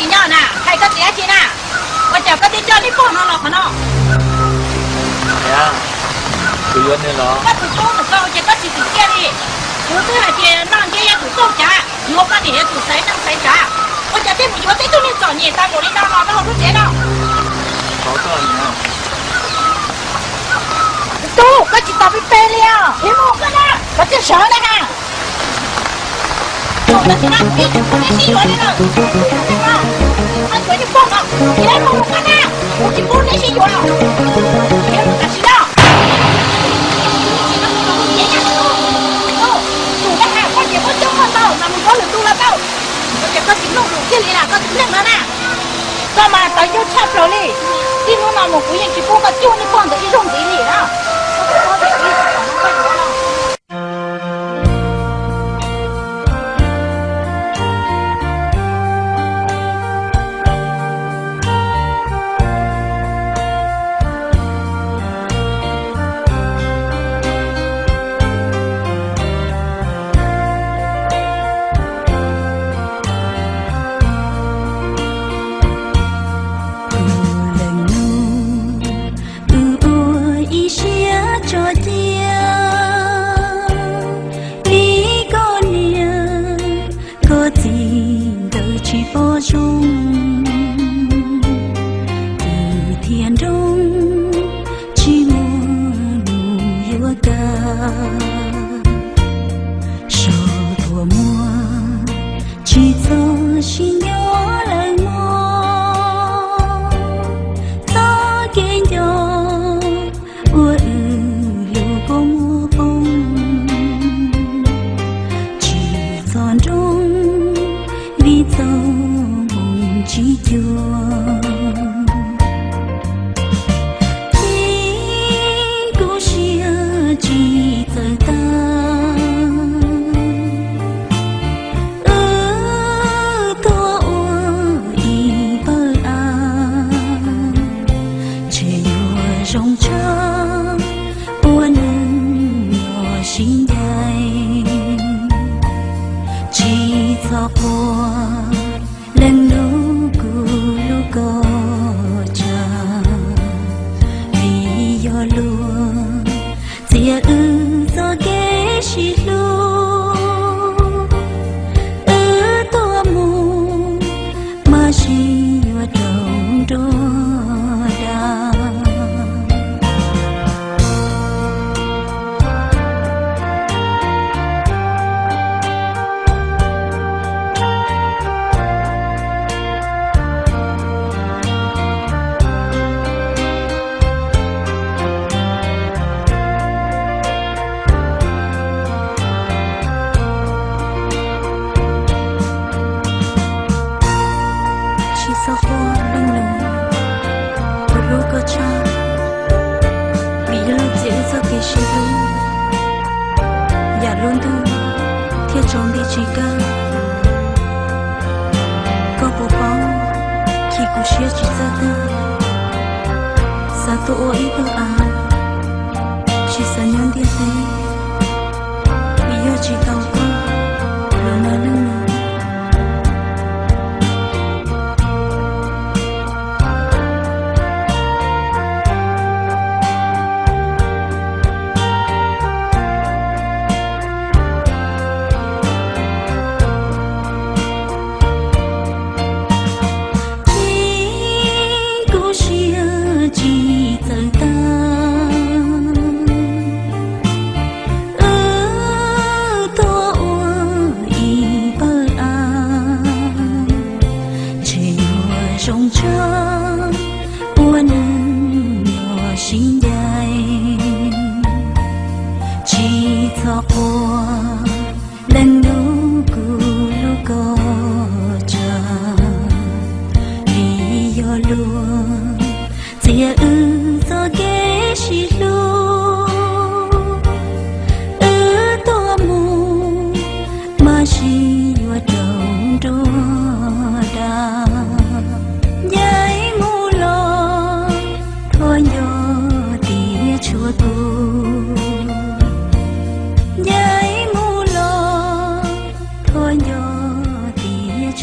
几年呢？还个点钱呢？我叫个得叫你帮忙了，可能。哎呀，不远的了。我不帮那个，这个是家里，我这还是让人家做东家，我把你做谁当谁家。我叫这不要再做你找你，当我领导了，然后都接了。好多少年？都，我知道被背了，你莫个呢，我这啥呢哈？我这哪不是不是喜欢的了？我叫你帮忙，你来帮我干呢？我就不那些药了，你不干事了。có tiếng nông cái này là có tiếng nông đó nè, sao mà tao yêu chắp rồi đi, đi nó nào một cái gì chỉ có cái chuông nó còn được cái rong gì đó.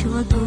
Chúa tu